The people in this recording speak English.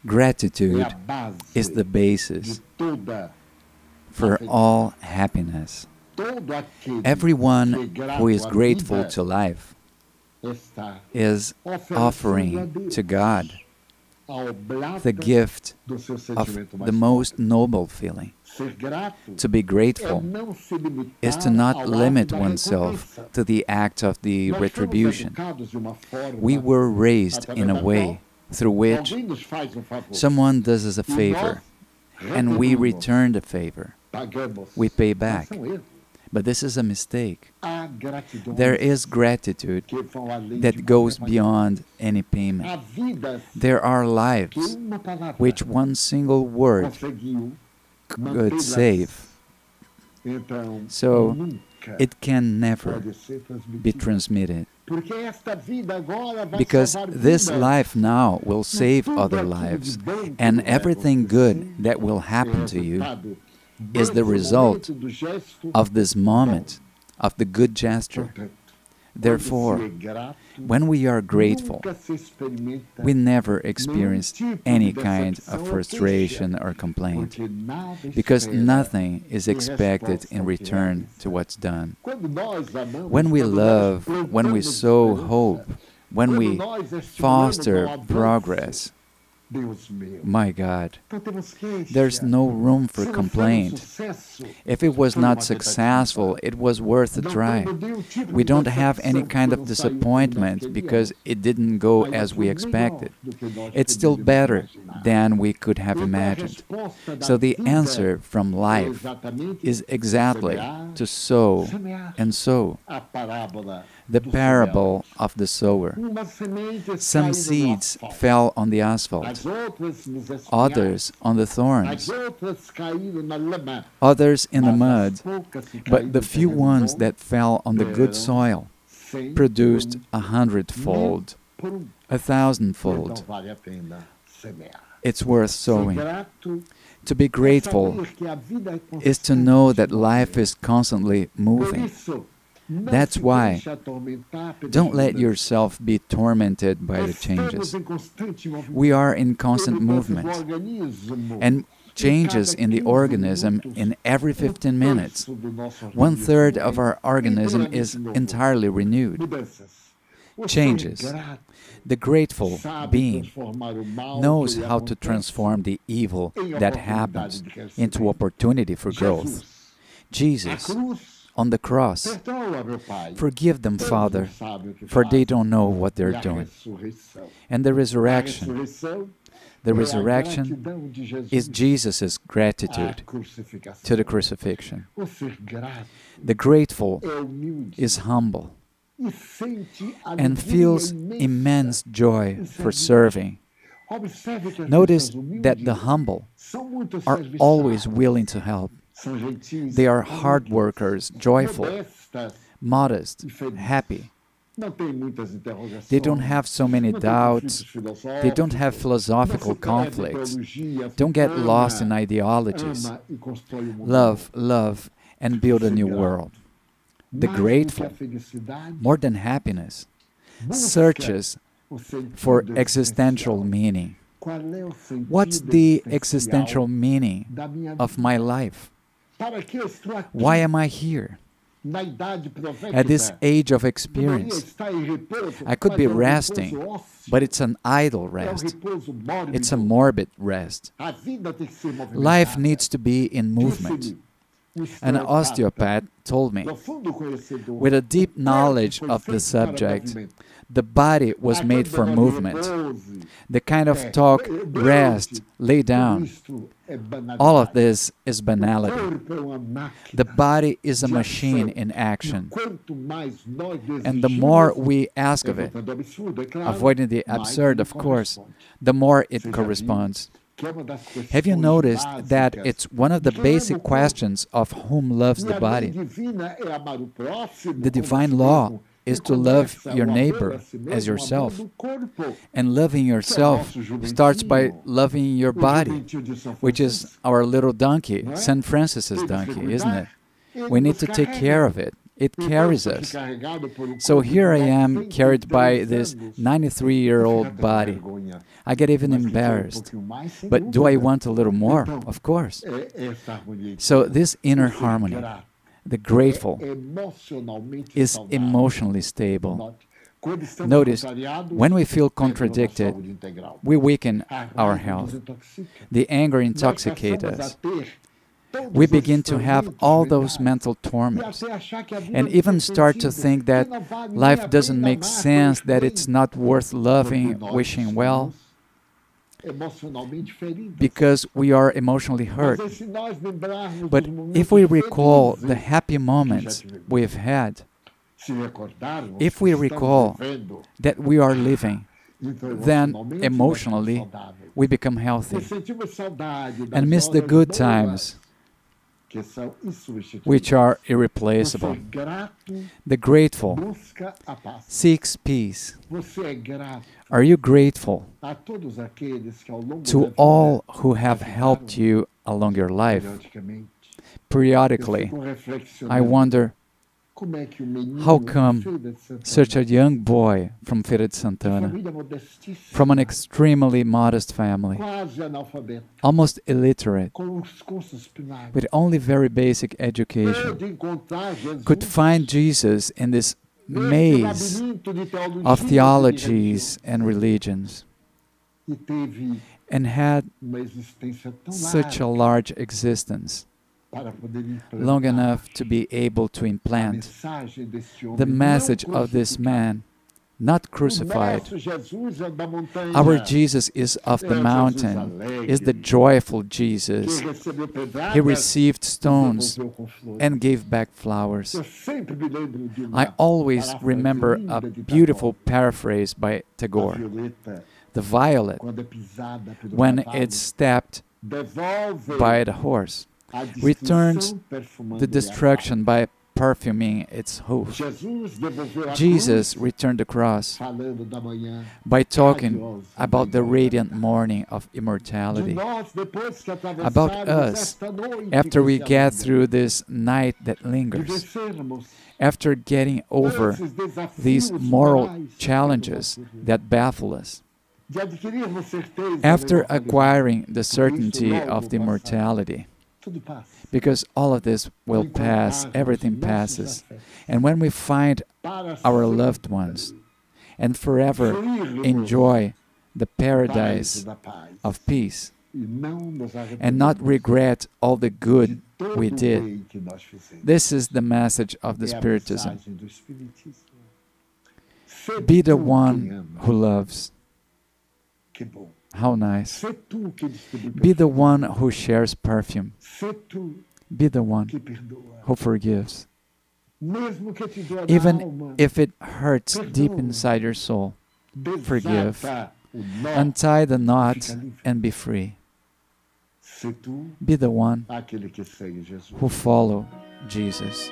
Gratitude is the basis for all happiness. Everyone who is grateful to life is offering to God the gift of the most noble feeling. To be grateful is to not limit oneself to the act of the retribution. We were raised in a way through which someone does us a favor, and we return the favor. We pay back. But this is a mistake. There is gratitude that goes beyond any payment. There are lives which one single word could save. So it can never be transmitted. Because this life now will save other lives, and everything good that will happen to you is the result of this moment, of the good gesture. Therefore, when we are grateful, we never experience any kind of frustration or complaint, because nothing is expected in return to what's done. When we love, when we sow hope, when we foster progress, my God, there's no room for complaint. If it was not successful, it was worth a try. We don't have any kind of disappointment because it didn't go as we expected. It's still better than we could have imagined. So the answer from life is exactly to sow and sow. The parable of the sower. Some seeds fell on the asphalt, others on the thorns, others in the mud, but the few ones that fell on the good soil produced 100-fold, 1,000-fold. It's worth sowing. To be grateful is to know that life is constantly moving. That's why don't let yourself be tormented by the changes. We are in constant movement, and changes in the organism in every 15 minutes. 1/3 of our organism is entirely renewed. Changes. The grateful being knows how to transform the evil that happens into opportunity for growth. Jesus, on the cross, forgive them, Father, for they don't know what they're doing. And the resurrection is Jesus' gratitude to the crucifixion. The grateful is humble and feels immense joy for serving. Notice that the humble are always willing to help. They are hard workers, joyful, modest, happy. They don't have so many doubts. They don't have philosophical conflicts. Don't get lost in ideologies. Love, love, and build a new world. The grateful, more than happiness, searches for existential meaning. What's the existential meaning of my life? Why am I here? At this age of experience, I could be resting, but it's an idle rest. It's a morbid rest. Life needs to be in movement. An osteopath told me, with a deep knowledge of the subject, the body was made for movement. The kind of talk, rest, lay down, all of this is banality. The body is a machine in action. And the more we ask of it, avoiding the absurd, of course, the more it corresponds. Have you noticed that it's one of the basic questions of whom loves the body? The divine law is to love your neighbor as yourself. And loving yourself starts by loving your body, which is our little donkey, St. Francis's donkey, isn't it? We need to take care of it It carries us. So here I am, carried by this 93-year-old body. I get even embarrassed. But do I want a little more? Of course. So this inner harmony, the grateful, is emotionally stable. Notice, when we feel contradicted, we weaken our health. The anger intoxicates us. We begin to have all those mental torments and even start to think that life doesn't make sense, that it's not worth loving, wishing well, because we are emotionally hurt. But if we recall the happy moments we've had, if we recall that we are living, then emotionally we become healthy and miss the good times, which are irreplaceable. The grateful seeks peace. Are you grateful to all who have helped you along your life? Periodically, I wonder, how come such a young boy from Feira de Santana, from an extremely modest family, almost illiterate, with only very basic education, could find Jesus in this maze of theologies and religions, and had such a large existence, long enough to be able to implant the message of this man, not crucified. Our Jesus is of the mountain, is the joyful Jesus. He received stones and gave back flowers. I always remember a beautiful paraphrase by Tagore. The violet, when it's stepped by the horse, returns the destruction by perfuming its hoof. Jesus returned the cross by talking about the radiant morning of immortality, about us after we get through this night that lingers, after getting over these moral challenges that baffle us, after acquiring the certainty of the immortality. Because all of this will pass, everything passes. And when we find our loved ones and forever enjoy the paradise of peace and not regret all the good we did, this is the message of the Spiritism. Be the one who loves. How nice. Be the one who shares perfume. Be the one who forgives. Even if it hurts deep inside your soul, forgive. Untie the knot and be free. Be the one who follow Jesus.